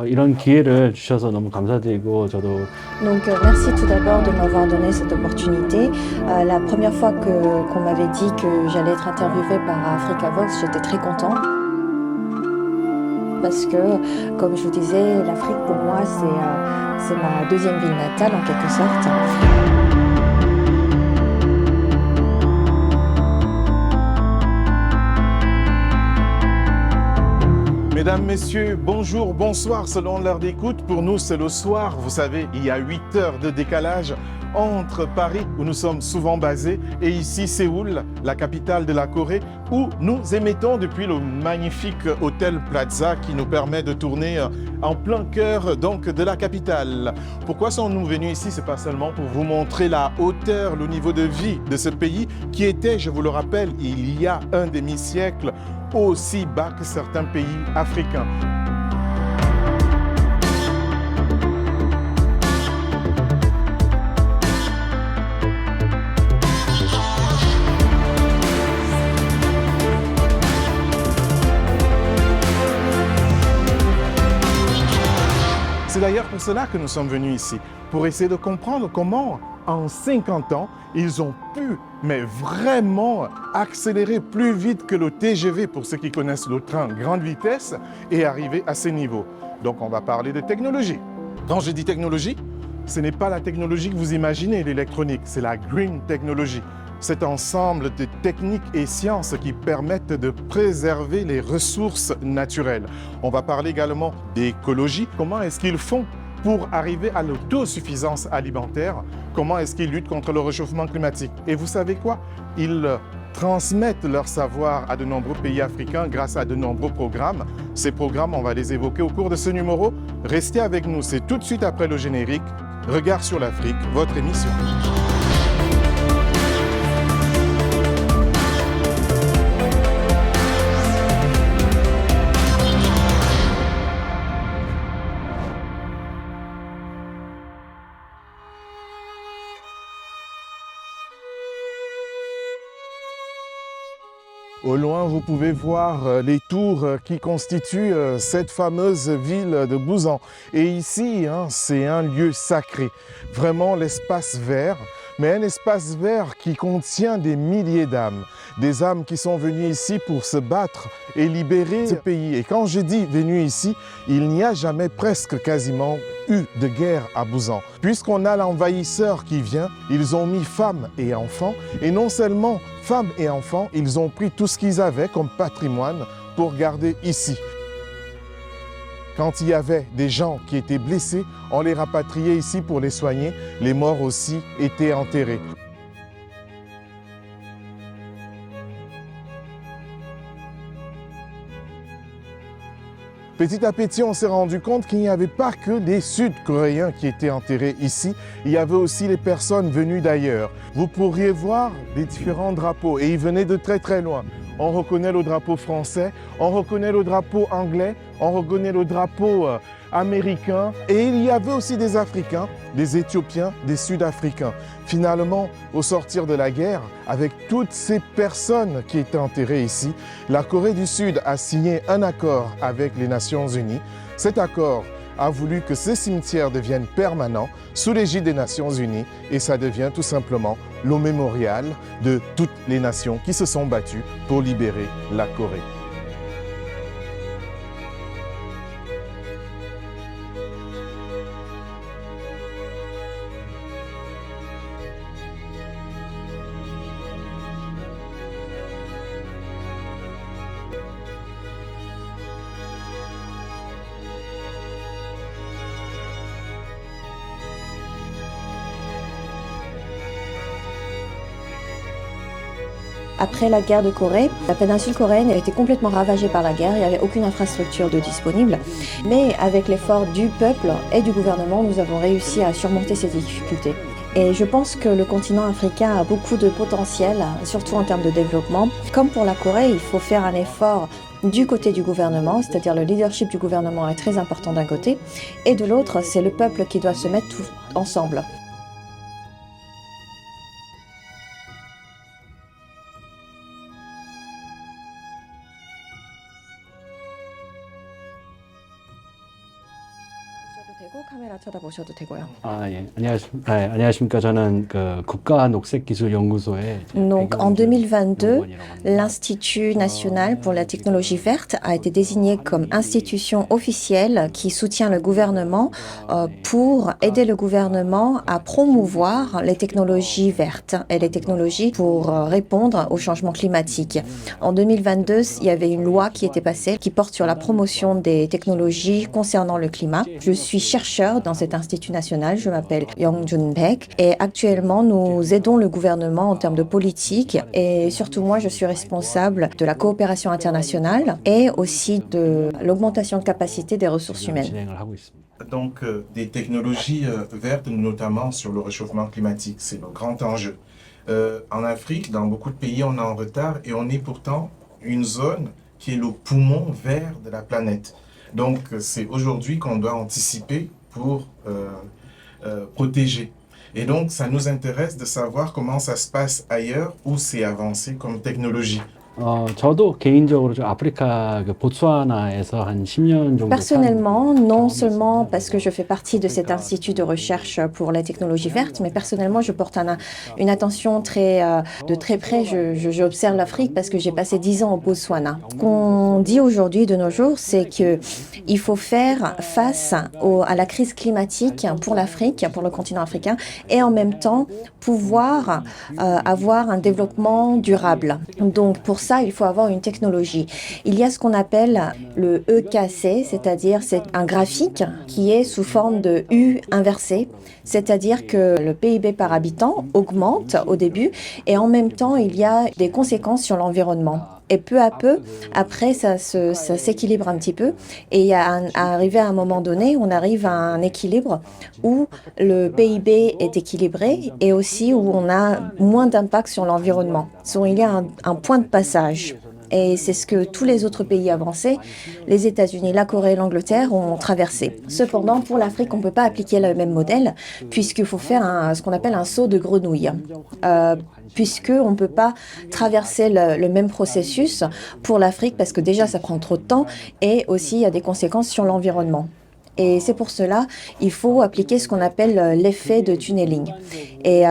이런 기회를 주셔서 너무 감사드리고 저도 Donc merci tout d'abord de m'avoir donné cette opportunité. La première fois qu'on m'avait dit que j'allais être interviewée par Africa Vox, j'étais très content. Parce que, comme je vous disais, l'Afrique pour moi, c'est ma deuxième ville natale en quelque sorte. Mesdames, Messieurs, bonjour, bonsoir selon l'heure d'écoute. Pour nous, c'est le soir. Vous savez, il y a 8 heures de décalage entre Paris, où nous sommes souvent basés, et ici, Séoul, la capitale de la Corée, où nous émettons depuis le magnifique hôtel Plaza qui nous permet de tourner en plein cœur donc, de la capitale. Pourquoi sommes-nous venus ici? C'est pas seulement pour vous montrer la hauteur, le niveau de vie de ce pays qui était, je vous le rappelle, il y a un demi-siècle, aussi bas que certains pays africains. C'est d'ailleurs pour cela que nous sommes venus ici, pour essayer de comprendre comment, en 50 ans, ils ont pu, mais vraiment, accélérer plus vite que le TGV, pour ceux qui connaissent le train grande vitesse, et arriver à ces niveaux. Donc on va parler de technologie. Quand je dis technologie, ce n'est pas la technologie que vous imaginez, l'électronique, c'est la green technology. Cet ensemble de techniques et sciences qui permettent de préserver les ressources naturelles. On va parler également d'écologie. Comment est-ce qu'ils font pour arriver à l'autosuffisance alimentaire? Comment est-ce qu'ils luttent contre le réchauffement climatique? Et vous savez quoi? Ils transmettent leur savoir à de nombreux pays africains grâce à de nombreux programmes. Ces programmes, on va les évoquer au cours de ce numéro. Restez avec nous, c'est tout de suite après le générique. Regard sur l'Afrique, votre émission. Au loin, vous pouvez voir les tours qui constituent cette fameuse ville de Busan. Et ici, c'est un lieu sacré, vraiment l'espace vert, mais un espace vert qui contient des milliers d'âmes. Des âmes qui sont venues ici pour se battre et libérer ce pays. Et quand je dis venues ici, il n'y a jamais presque quasiment eu de guerre à Busan. Puisqu'on a l'envahisseur qui vient, ils ont mis femmes et enfants, et non seulement femmes et enfants, ils ont pris tout ce qu'ils avaient comme patrimoine pour garder ici. Quand il y avait des gens qui étaient blessés, on les rapatriait ici pour les soigner. Les morts aussi étaient enterrés. Petit à petit, on s'est rendu compte qu'il n'y avait pas que des Sud-Coréens qui étaient enterrés ici, il y avait aussi les personnes venues d'ailleurs. Vous pourriez voir les différents drapeaux et ils venaient de très très loin. On reconnaît le drapeau français, on reconnaît le drapeau anglais, on reconnaît le drapeau américain et il y avait aussi des Africains, des Éthiopiens, des Sud-Africains. Finalement, au sortir de la guerre, avec toutes ces personnes qui étaient enterrées ici, la Corée du Sud a signé un accord avec les Nations Unies. Cet accord a voulu que ces cimetières deviennent permanents sous l'égide des Nations Unies et ça devient tout simplement le mémorial de toutes les nations qui se sont battues pour libérer la Corée. Après la guerre de Corée, la péninsule coréenne a été complètement ravagée par la guerre, il n'y avait aucune infrastructure de disponible. Mais avec l'effort du peuple et du gouvernement, nous avons réussi à surmonter ces difficultés. Et je pense que le continent africain a beaucoup de potentiel, surtout en termes de développement. Comme pour la Corée, il faut faire un effort du côté du gouvernement, c'est-à-dire le leadership du gouvernement est très important d'un côté, et de l'autre, c'est le peuple qui doit se mettre tout ensemble. 되고 카메라 쳐다보셔도 되고요. 안녕하십니까. 저는 그 국가녹색기술연구소의 Donc en 2022, l'Institut national pour la technologie verte a été désigné comme institution officielle qui soutient le gouvernement pour aider le gouvernement à promouvoir les technologies vertes et les technologies pour répondre au changement climatique. En 2022, il y avait une loi qui était passée qui porte sur la promotion des technologies concernant le climat. Je suis chercheur dans cet institut national, je m'appelle Young Jun Baek et actuellement nous aidons le gouvernement en termes de politique et surtout moi je suis responsable de la coopération internationale et aussi de l'augmentation de capacité des ressources humaines. Donc, des technologies vertes, notamment sur le réchauffement climatique, c'est le grand enjeu. En Afrique, dans beaucoup de pays, on est en retard et on est pourtant une zone qui est le poumon vert de la planète. Donc, c'est aujourd'hui qu'on doit anticiper pour protéger. Et donc, ça nous intéresse de savoir comment ça se passe ailleurs, où c'est avancé comme technologie. 저도 개인적으로 좀 아프리카 그 보츠와나에서 한 10년 정도 Personnellement, non seulement parce que je fais partie de cet institut de recherche pour les technologies vertes, mais personnellement, je porte une attention de très près. J'observe l'Afrique parce que j'ai passé 10 ans au Botswana. Ce qu'on dit aujourd'hui de nos jours, c'est qu'il faut faire face à la crise climatique pour l'Afrique, pour le continent africain, et en même temps pouvoir avoir un développement durable. Donc pour ça, il faut avoir une technologie. Il y a ce qu'on appelle le EKC, c'est-à-dire c'est un graphique qui est sous forme de U inversé, c'est-à-dire que le PIB par habitant augmente au début et en même temps, il y a des conséquences sur l'environnement. Et peu à peu, après, ça s'équilibre un petit peu. Et arrivé à un moment donné, on arrive à un équilibre où le PIB est équilibré et aussi où on a moins d'impact sur l'environnement. Il y a un point de passage. Et c'est ce que tous les autres pays avancés, les États-Unis, la Corée et l'Angleterre ont traversé. Cependant, pour l'Afrique, on ne peut pas appliquer le même modèle puisqu'il faut faire ce qu'on appelle un saut de grenouille. Puisqu'on ne peut pas traverser le même processus pour l'Afrique parce que déjà, ça prend trop de temps et aussi il y a des conséquences sur l'environnement. Et c'est pour cela, il faut appliquer ce qu'on appelle l'effet de tunneling. Et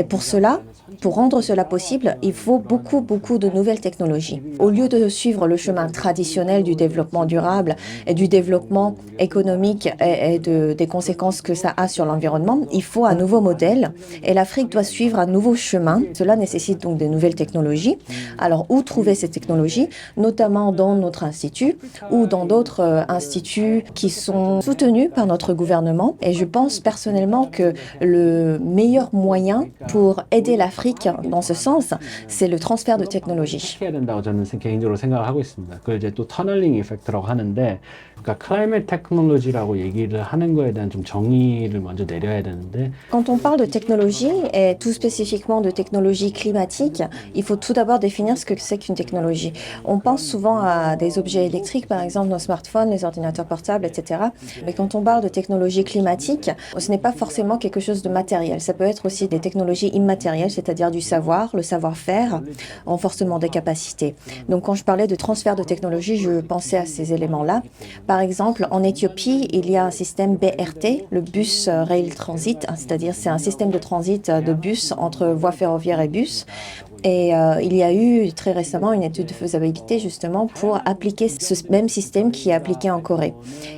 pour cela, pour rendre cela possible, il faut beaucoup de nouvelles technologies. Au lieu de suivre le chemin traditionnel du développement durable et du développement économique et des conséquences que ça a sur l'environnement, il faut un nouveau modèle et l'Afrique doit suivre un nouveau chemin. Cela nécessite donc des nouvelles technologies. Alors, où trouver ces technologies, notamment dans notre institut ou dans d'autres instituts qui sont soutenus par notre gouvernement. Et je pense personnellement que le meilleur moyen pour aider l'Afrique dans ce sens, c'est le transfert de technologie. 해야 된다고 저는 개인적으로 생각을 하고 있습니다. 그걸 이제 또 터널링 이펙트라고 하는데, 그러니까 클라이밋 테크놀로지라고 얘기를 하는 거에 대한 좀 정의를 먼저 내려야 되는데. Quand on parle de technologie et tout spécifiquement de technologie climatique, il faut tout d'abord définir ce que c'est qu'une technologie. On pense souvent à des objets électriques, par exemple nos smartphones, les ordinateurs portables, etc. Mais quand on parle de technologie climatique, ce n'est pas forcément quelque chose de matériel. Ça peut être aussi des technologies immatérielles, c'est-à-dire du savoir, le savoir-faire, renforcement des capacités. Donc quand je parlais de transfert de technologie, je pensais à ces éléments-là. Par exemple, en Éthiopie, il y a un système BRT, le bus rail transit, c'est-à-dire c'est un système de transit de bus entre voies ferroviaires et bus. Et il y a eu très récemment une étude de faisabilité justement pour appliquer ce même système qui est appliqué en Corée.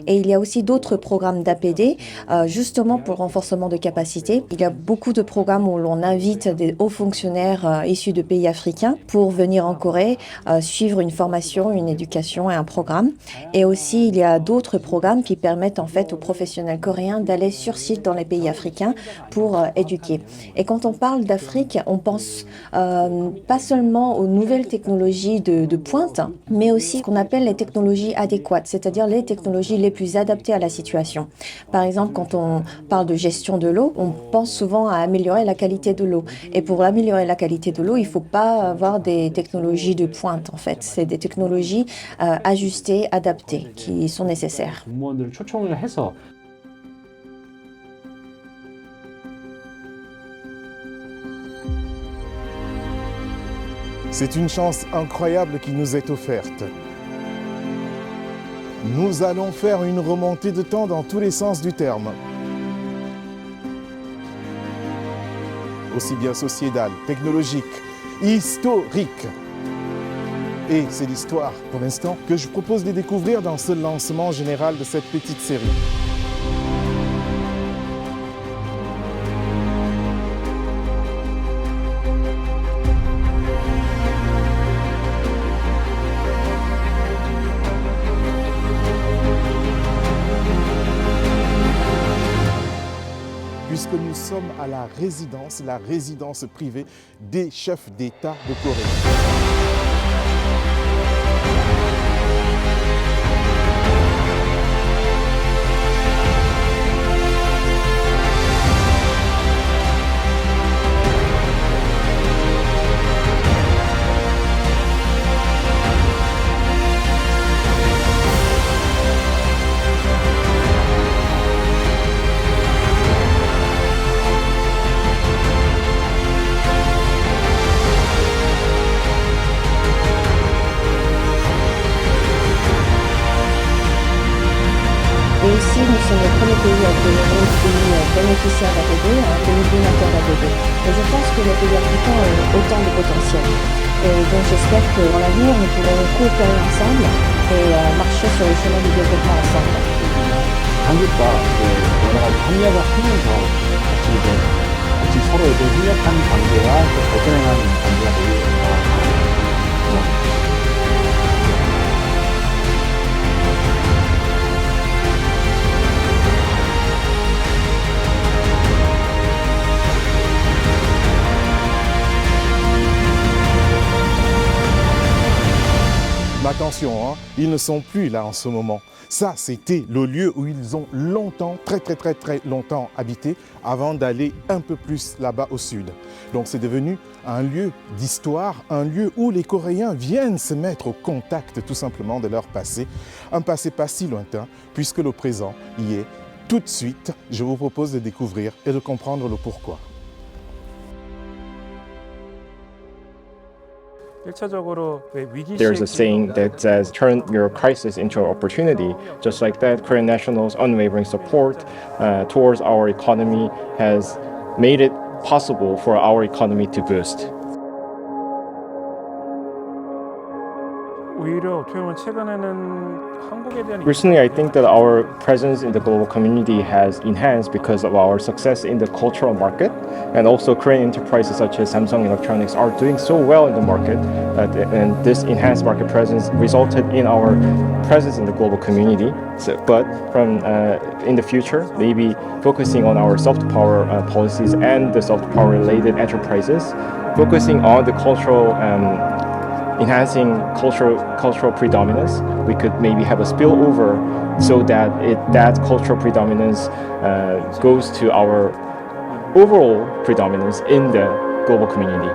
Et il y a aussi d'autres programmes d'APD justement pour le renforcement de capacité. Il y a beaucoup de programmes où l'on invite des hauts fonctionnaires issus de pays africains pour venir en Corée, suivre une formation, une éducation et un programme. Et aussi il y a d'autres programmes qui permettent en fait aux professionnels coréens d'aller sur site dans les pays africains pour éduquer. Et quand on parle d'Afrique, on pense pas seulement aux nouvelles technologies de pointe, mais aussi ce qu'on appelle les technologies adéquates, c'est-à-dire les technologies les plus adaptées à la situation. Par exemple, quand on parle de gestion de l'eau, on pense souvent à améliorer la qualité de l'eau. Et pour améliorer la qualité de l'eau, il ne faut pas avoir des technologies de pointe, en fait. C'est des technologies ajustées, adaptées, qui sont nécessaires. 공무원들을 초청을 해서 C'est une chance incroyable qui nous est offerte. Nous allons faire une remontée de temps dans tous les sens du terme. Aussi bien sociétal, technologique, historique. Et c'est l'histoire, pour l'instant, que je propose de découvrir dans ce lancement général de cette petite série. Puisque nous sommes à la résidence privée des chefs d'État de Corée. Et aussi, nous sommes le premier pays à accueillir un pays bénéficiaire d'APD, un pays donateur d'APD. Et je pense que les pays africains ont autant de potentiel. Et donc j'espère qu'en l'avenir, nous pourrons coopérer ensemble et marcher sur le chemin du développement ensemble. 한국과 여러 가지 협력을 하면서 같이 서로 협력한 관계와 발전해가는 관계가 되게 Mais attention, hein, ils ne sont plus là en ce moment. Ça, c'était le lieu où ils ont longtemps, très longtemps habité avant d'aller un peu plus là-bas au sud. Donc c'est devenu un lieu d'histoire, un lieu où les Coréens viennent se mettre au contact tout simplement de leur passé. Un passé pas si lointain, puisque le présent y est. Tout de suite, je vous propose de découvrir et de comprendre le pourquoi. There's a saying that says, turn your crisis into an opportunity. Just like that, Korean nationals' unwavering support towards our economy has made it possible for our economy to boost. Recently, I think that our presence in the global community has enhanced because of our success in the cultural market, and also Korean enterprises such as Samsung Electronics are doing so well in the market, and this enhanced market presence resulted in our presence in the global community. But in the future, maybe focusing on our soft power policies and the soft power related enterprises, focusing on the cultural enhancing cultural predominance, we could maybe have a spillover so that that cultural predominance goes to our overall predominance in the global community.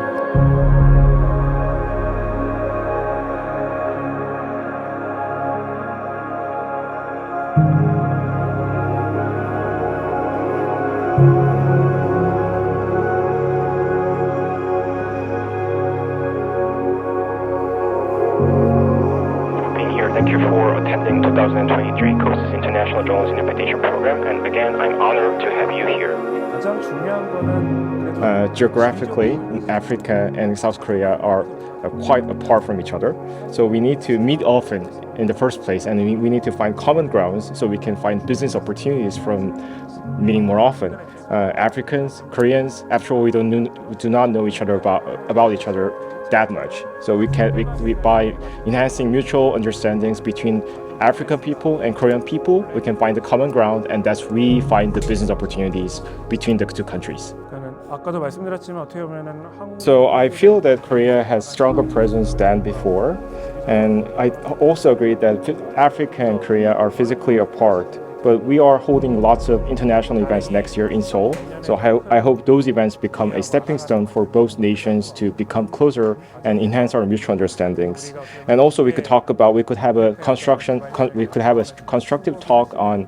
Thank you for attending 2023 COSIS International Journalist Invitation Program, and again, I'm honored to have you here. Geographically, Africa and South Korea are quite apart from each other, so we need to meet often in the first place, and we need to find common grounds so we can find business opportunities from meeting more often. Africans, Koreans, after all, we do not know each other about each other that much. So we by enhancing mutual understandings between African people and Korean people, we can find the common ground, and that's we find the business opportunities between the two countries. So I feel that Korea has stronger presence than before, and I also agree that Africa and Korea are physically apart. But we are holding lots of international events next year in Seoul. So I hope those events become a stepping stone for both nations to become closer and enhance our mutual understandings. And also we could have a constructive talk on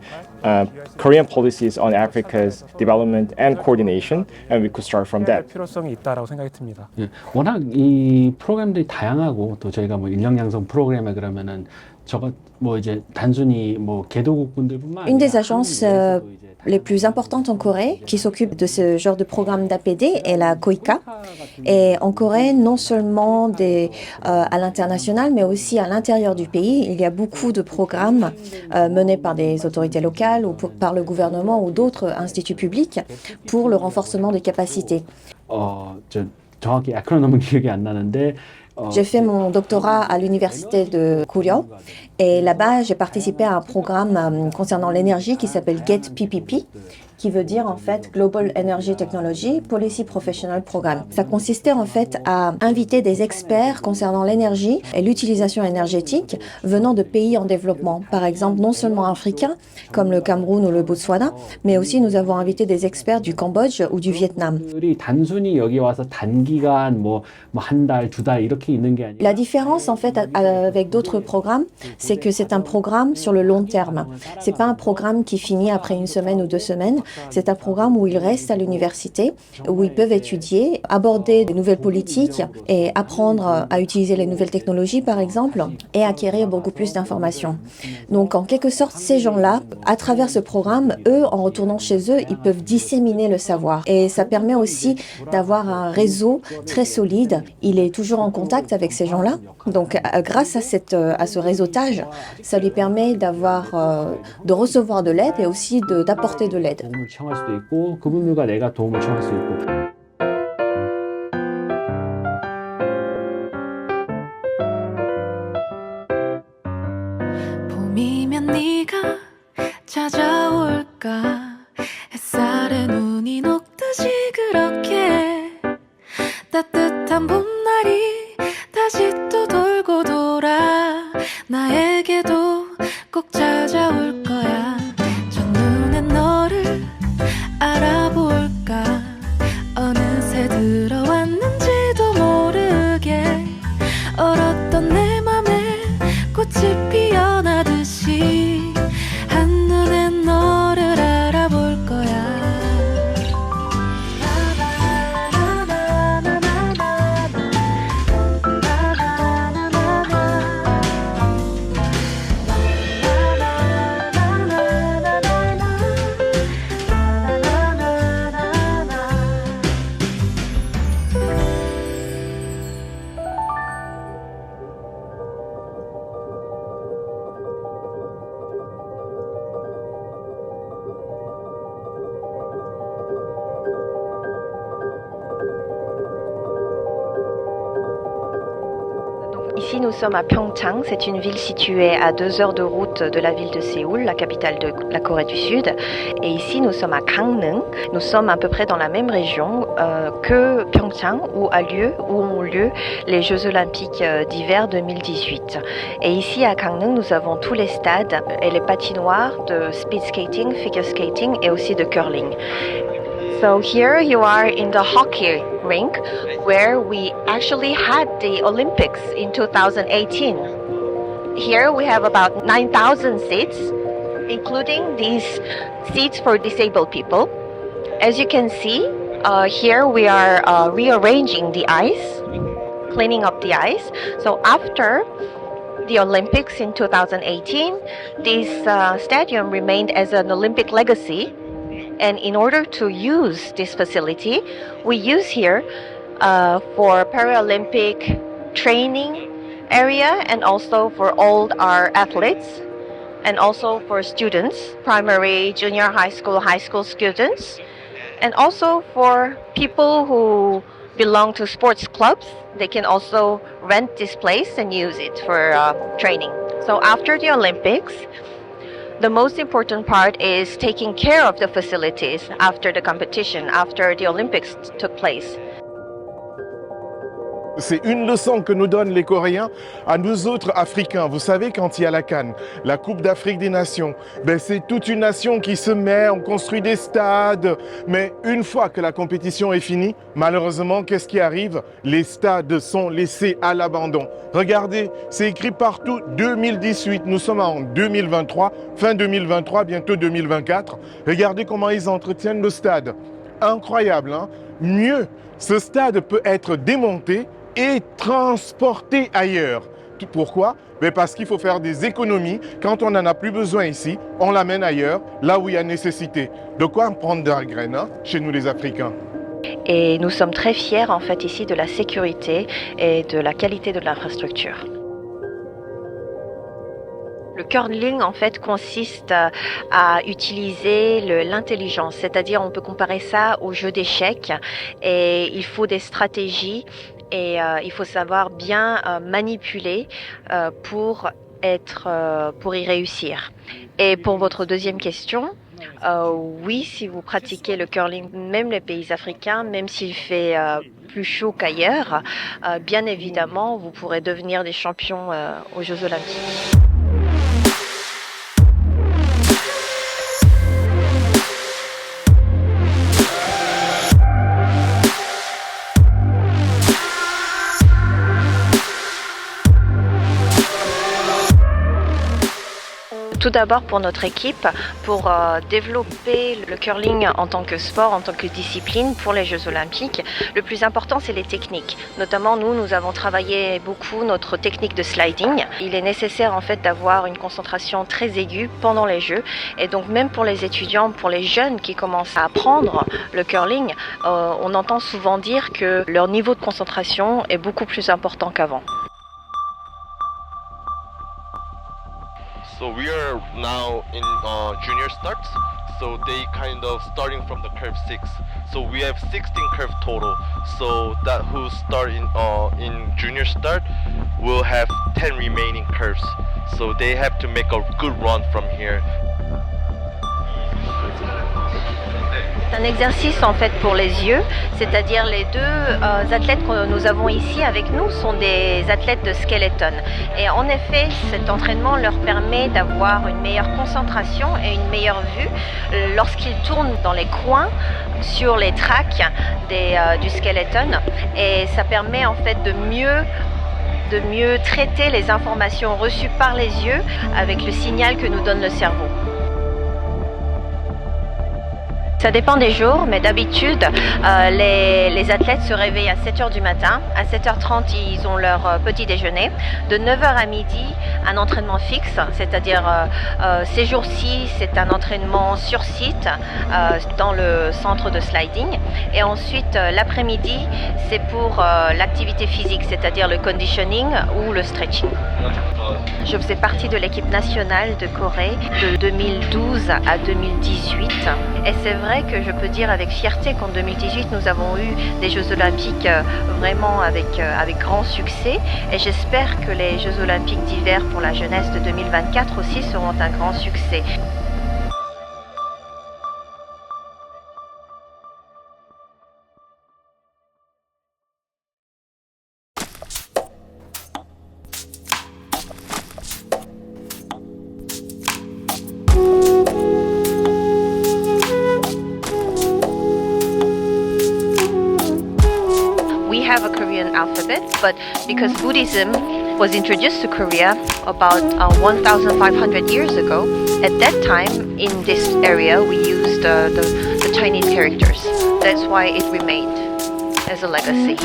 Korean policies on Africa's development and coordination, and we could start from that. 필요성이 있다라고 생각이 듭니다. 워낙 이 프로그램들이 다양하고 또 저희가 뭐 인력 양성 프로그램에 그러면은 저거 뭐 이제 단순히 뭐 개도국분들뿐만 Une des 아니라 agences 한국에서도 이제 les plus importantes en Corée qui s'occupe de ce genre de programme d'APD est la KOICA. Et en Corée, non seulement à l'international, mais aussi à l'intérieur du pays, il y a beaucoup de programmes menés par des autorités locales ou par le gouvernement ou d'autres instituts publics pour le renforcement des capacités. 저 정확히 아크로놈은 기억이 안 나는데 J'ai fait mon doctorat à l'université de Goryeo et là-bas, j'ai participé à un programme concernant l'énergie qui s'appelle GET PPP, qui veut dire en fait Global Energy Technology Policy Professional Program. Ça consistait en fait à inviter des experts concernant l'énergie et l'utilisation énergétique venant de pays en développement, par exemple non seulement africains comme le Cameroun ou le Botswana, mais aussi nous avons invité des experts du Cambodge ou du Vietnam. 들이 단순히 여기 와서 단기간 뭐 한 달, 두 달 이렇게 있는 게 아니라 La différence en fait avec d'autres programmes, c'est que c'est un programme sur le long terme. C'est pas un programme qui finit après une semaine ou 2 semaines. C'est un programme où ils restent à l'université, où ils peuvent étudier, aborder de nouvelles politiques et apprendre à utiliser les nouvelles technologies par exemple et acquérir beaucoup plus d'informations. Donc en quelque sorte, ces gens-là, à travers ce programme, eux, en retournant chez eux, ils peuvent disséminer le savoir. Et ça permet aussi d'avoir un réseau très solide. Il est toujours en contact avec ces gens-là. Donc grâce à ce réseautage, ça lui permet de recevoir de l'aide et aussi d'apporter de l'aide. 도움을 청할 수도 있고 그분들과 내가 도움을 청할 수 있고 봄이면 네가 찾아올까 햇살에 눈이 녹듯이 그렇게 따뜻한 봄날이 다시 또 돌고 돌아 나에게도 꼭 찾아올 거야 첫눈에 너를 알아볼까 어느새 들어왔는지도 모르게 얼었던 내 맘에 꽃이 피어나듯이 한눈에 너를 알아볼 거야 Ici, nous sommes à Pyeongchang. C'est une ville située à 2 heures de route de la ville de Séoul, la capitale de la Corée du Sud. Et ici, nous sommes à Gangneung. Nous sommes à peu près dans la même région que Pyeongchang, où ont lieu les Jeux Olympiques d'hiver 2018. Et ici, à Gangneung, nous avons tous les stades et les patinoires de speed skating, figure skating et aussi de curling. So here you are in the hockey rink where we actually had the Olympics in 2018. Here we have about 9,000 seats, including these seats for disabled people. As you can see, here we are rearranging the ice, cleaning up the ice. So after the Olympics in 2018, this stadium remained as an Olympic legacy. And in order to use this facility, we use here for Paralympic training area and also for all our athletes and also for students, primary, junior high school students, and also for people who belong to sports clubs. They can also rent this place and use it for training. So after the Olympics, the most important part is taking care of the facilities after the competition, after the Olympics took place. C'est une leçon que nous donnent les Coréens à nous autres Africains. Vous savez, quand il y a la CAN, la Coupe d'Afrique des Nations, c'est toute une nation qui se met, on construit des stades. Mais une fois que la compétition est finie, malheureusement, qu'est-ce qui arrive? Les stades sont laissés à l'abandon. Regardez, c'est écrit partout 2018. Nous sommes en 2023, fin 2023, bientôt 2024. Regardez comment ils entretiennent le stade. Incroyable, hein? Mieux, ce stade peut être démonté et transporté ailleurs. Pourquoi? Mais parce qu'il faut faire des économies. Quand on n'en a plus besoin ici, on l'amène ailleurs, là où il y a nécessité. De quoi en prendre de la graine, hein, chez nous les Africains. Et nous sommes très fiers en fait ici de la sécurité et de la qualité de l'infrastructure. Le curling en fait consiste à utiliser l'intelligence, c'est-à-dire on peut comparer ça au jeu d'échecs et il faut des stratégies et il faut savoir bien manipuler pour y réussir. Et pour votre deuxième question, oui, si vous pratiquez le curling, même les pays africains, même s'il fait plus chaud qu'ailleurs, bien évidemment, vous pourrez devenir des champions aux Jeux Olympiques. Tout d'abord pour notre équipe, pour développer le curling en tant que sport, en tant que discipline pour les Jeux Olympiques, le plus important c'est les techniques. Notamment nous avons travaillé beaucoup notre technique de sliding. Il est nécessaire en fait d'avoir une concentration très aiguë pendant les Jeux et donc même pour les étudiants, pour les jeunes qui commencent à apprendre le curling, on entend souvent dire que leur niveau de concentration est beaucoup plus important qu'avant. So we are now in junior starts, so they kind of starting from the curve 6. So we have 16 curve total. So that who start in junior start will have 10 remaining curves. So they have to make a good run from here. C'est un exercice en fait pour les yeux, c'est-à-dire les deux athlètes que nous avons ici avec nous sont des athlètes de skeleton. Et en effet, cet entraînement leur permet d'avoir une meilleure concentration et une meilleure vue lorsqu'ils tournent dans les coins sur les tracks du skeleton. Et ça permet en fait de mieux traiter les informations reçues par les yeux avec le signal que nous donne le cerveau. Ça dépend des jours, mais d'habitude, les athlètes se réveillent à 7h du matin. À 7h30, ils ont leur petit déjeuner. De 9h à midi, un entraînement fixe, c'est-à-dire ces jours-ci, c'est un entraînement sur site dans le centre de sliding. Et ensuite, l'après-midi, c'est pour l'activité physique, c'est-à-dire le conditioning ou le stretching. Je faisais partie de l'équipe nationale de Corée de 2012 à 2018. Et c'est vrai que je peux dire avec fierté qu'en 2018, nous avons eu des Jeux Olympiques vraiment avec grand succès. Et j'espère que les Jeux Olympiques d'hiver pour la jeunesse de 2024 aussi seront un grand succès. We have a Korean alphabet, but because Buddhism was introduced to Korea about 1,500 years ago, at that time in this area we used the Chinese characters. That's why it remained as a legacy.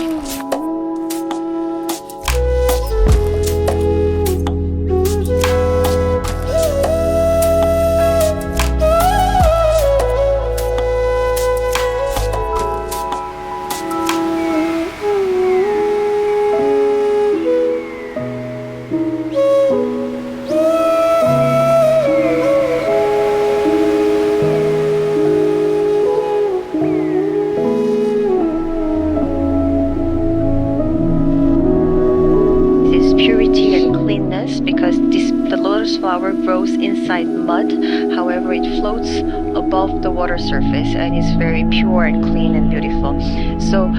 Because the lotus flower grows inside mud, however it floats above the water surface and is very pure and clean and beautiful. So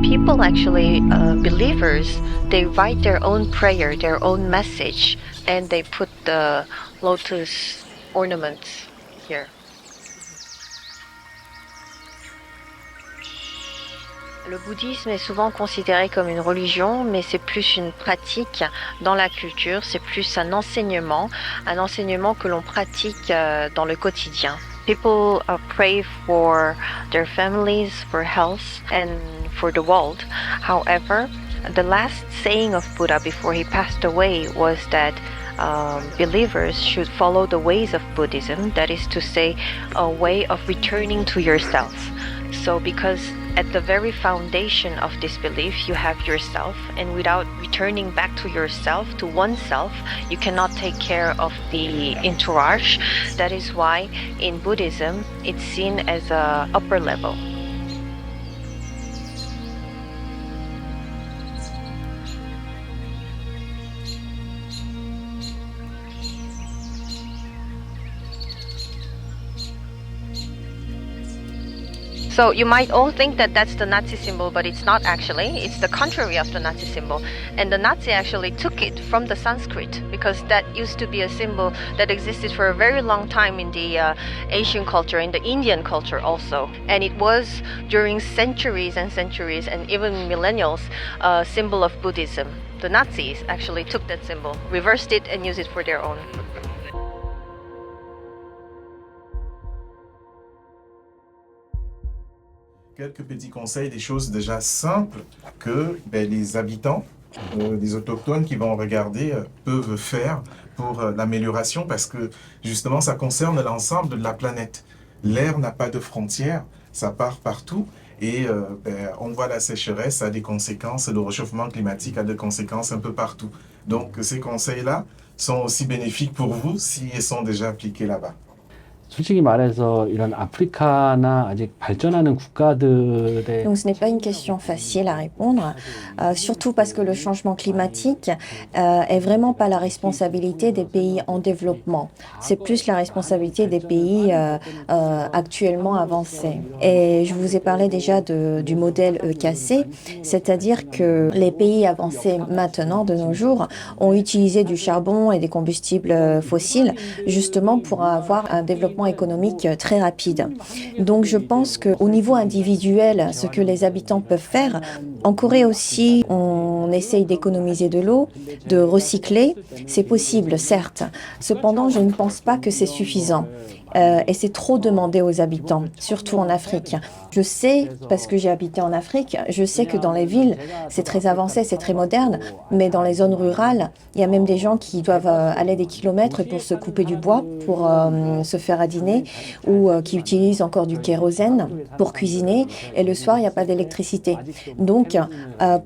people actually, believers, they write their own prayer, their own message, and they put the lotus ornaments here. Le bouddhisme est souvent considéré comme une religion, mais c'est plus une pratique dans la culture, c'est plus un enseignement que l'on pratique dans le quotidien. People pray for their families, for health and for the world. However, The last saying of Buddha before he passed away was that believers should follow the ways of Buddhism, that is to say, a way of returning to yourself. So because at the very foundation of this belief, you have yourself, and without returning back to yourself, to oneself, you cannot take care of the entourage. That is why in Buddhism, it's seen as a upper level. So you might all think that that's the Nazi symbol, but it's not actually. It's the contrary of the Nazi symbol. And the Nazi actually took it from the Sanskrit because that used to be a symbol that existed for a very long time in the Asian culture, in the Indian culture also. And it was during centuries and centuries and even millennials a symbol of Buddhism. The Nazis actually took that symbol, reversed it and used it for their own. Quelques petits conseils, des choses déjà simples que les habitants, les autochtones qui vont regarder peuvent faire pour l'amélioration parce que justement ça concerne l'ensemble de la planète. L'air n'a pas de frontières, ça part partout et on voit la sécheresse a des conséquences, le réchauffement climatique a des conséquences un peu partout. Donc ces conseils-là sont aussi bénéfiques pour vous s'ils sont déjà appliqués là-bas. 솔직히 말해서 이런 아프리카나 아직 발전하는 국가들의 Donc ce n'est pas une question facile à répondre, surtout parce que le changement climatique est vraiment pas la responsabilité des pays en développement. C'est plus la responsabilité des pays actuellement avancés. Et je vous ai parlé déjà du modèle EKC, c'est-à-dire que les pays avancés maintenant, de nos jours, ont utilisé du charbon et des combustibles fossiles justement pour avoir un développement économique très rapide. Donc je pense qu'au niveau individuel, ce que les habitants peuvent faire, en Corée aussi, on essaye d'économiser de l'eau, de recycler. C'est possible, certes. Cependant, je ne pense pas que c'est suffisant. Et c'est trop demandé aux habitants, surtout en Afrique. Je sais, parce que j'ai habité en Afrique, je sais que dans les villes, c'est très avancé, c'est très moderne, mais dans les zones rurales, il y a même des gens qui doivent aller des kilomètres pour se couper du bois, pour se faire à dîner, ou qui utilisent encore du kérosène pour cuisiner, et le soir, il n'y a pas d'électricité. Donc,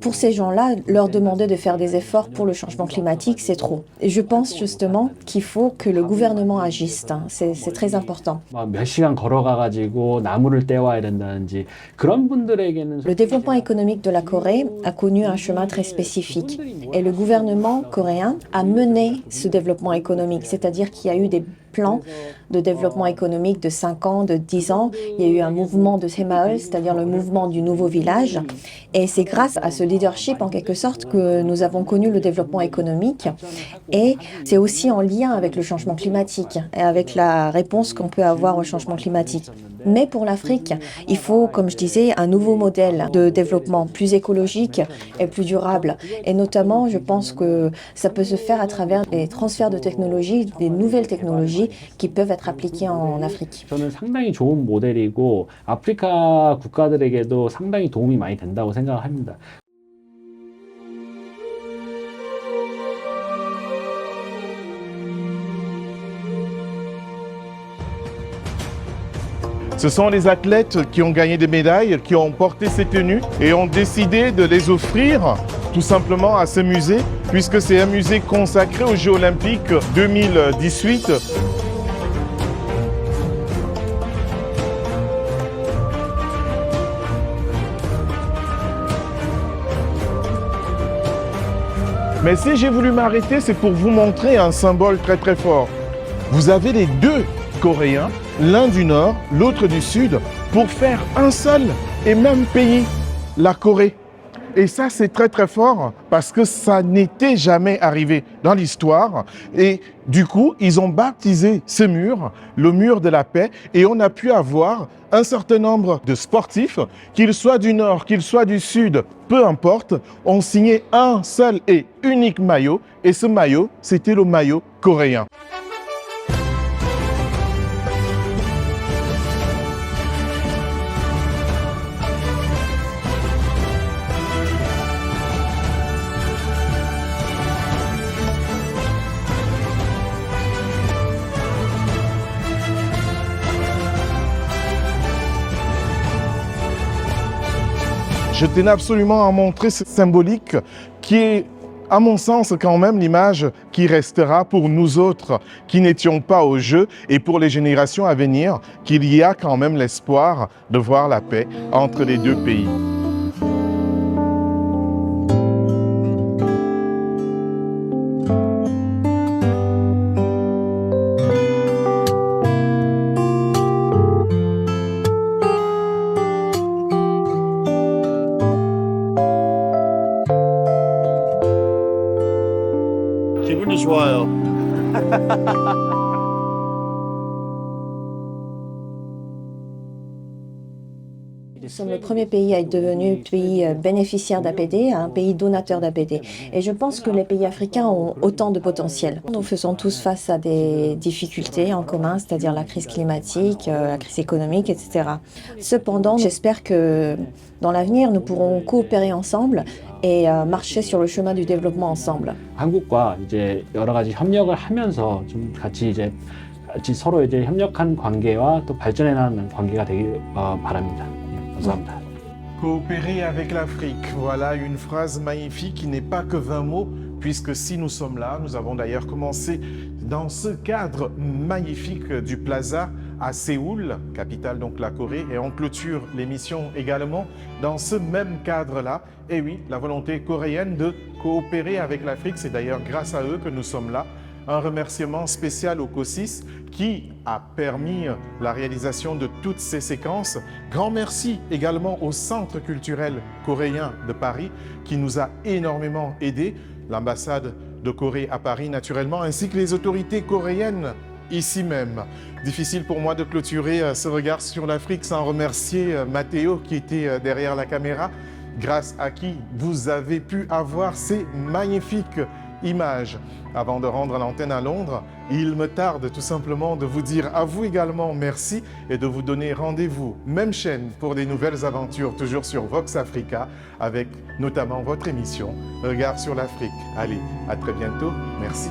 pour ces gens-là, leur demander de faire des efforts pour le changement climatique, c'est trop. Et je pense justement qu'il faut que le gouvernement agisse, c'est très important. 몇 시간 걸어가가지고 나무를 떼와야 된다든지 그런 분들에게는 Le développement économique de la Corée a connu un chemin très spécifique et le gouvernement coréen a mené ce développement économique, c'est-à-dire qu'il y a eu des plans de développement économique de 5 ans, de 10 ans. Il y a eu un mouvement de Semaeul, c'est-à-dire le mouvement du nouveau village. Et c'est grâce à ce leadership, en quelque sorte, que nous avons connu le développement économique. Et c'est aussi en lien avec le changement climatique et avec la réponse qu'on peut avoir au changement climatique. Mais pour l'Afrique, il faut, comme je disais, un nouveau modèle de développement plus écologique et plus durable. Et notamment, je pense que ça peut se faire à travers des transferts de technologies, des nouvelles technologies qui peuvent être appliquées en Afrique. 저는 상당히 좋은 모델이고 아프리카 국가들에게도 상당히 도움이 많이 된다고 생각을 합니다. Ce sont les athlètes qui ont gagné des médailles, qui ont porté ces tenues et ont décidé de les offrir tout simplement à ce musée, puisque c'est un musée consacré aux Jeux Olympiques 2018. Mais si j'ai voulu m'arrêter, c'est pour vous montrer un symbole très très fort. Vous avez les deux Coréens, l'un du nord, l'autre du sud, pour faire un seul et même pays, la Corée. Et ça, c'est très très fort parce que ça n'était jamais arrivé dans l'histoire. Et du coup, ils ont baptisé ce mur, le mur de la paix, et on a pu avoir un certain nombre de sportifs, qu'ils soient du nord, qu'ils soient du sud, peu importe, ont signé un seul et unique maillot. Et ce maillot, c'était le maillot coréen. Je tenais absolument à montrer ce symbolique qui est, à mon sens, quand même l'image qui restera pour nous autres qui n'étions pas au jeu et pour les générations à venir, qu'il y a quand même l'espoir de voir la paix entre les deux pays. 기분이 좋아요. Nous sommes le premier pays à être devenu pays bénéficiaire d'APD, un pays donateur d'APD. Et je pense que les pays africains ont autant de potentiel. Nous faisons tous face à des difficultés en commun, c'est-à-dire la crise climatique, la crise économique, etc. Cependant, j'espère que dans l'avenir, nous pourrons coopérer ensemble et marcher sur le chemin du développement ensemble. 한국과 이제 여러 가지 협력을 하면서 좀 같이 서로 이제 협력한 관계와 또 발전해 나가는 관계가 되길 바랍니다. 감사합니다. Coopérer avec l'Afrique, voilà une phrase magnifique qui n'est pas que 20 mots, puisque si nous sommes là, nous avons d'ailleurs commencé dans ce cadre magnifique du Plaza à Séoul, capitale donc la Corée, et on clôture l'émission également dans ce même cadre-là. Et oui, la volonté coréenne de coopérer avec l'Afrique, c'est d'ailleurs grâce à eux que nous sommes là. Un remerciement spécial au COSIS qui a permis la réalisation de toutes ces séquences. Grand merci également au Centre culturel coréen de Paris qui nous a énormément aidés, l'ambassade de Corée à Paris naturellement, ainsi que les autorités coréennes ici même. Difficile pour moi de clôturer ce regard sur l'Afrique sans remercier Mathéo qui était derrière la caméra, grâce à qui vous avez pu avoir ces magnifiques images. Avant de rendre l'antenne à Londres, il me tarde tout simplement de vous dire à vous également merci et de vous donner rendez-vous, même chaîne, pour des nouvelles aventures, toujours sur Vox Africa, avec notamment votre émission Regard sur l'Afrique. Allez, à très bientôt. Merci.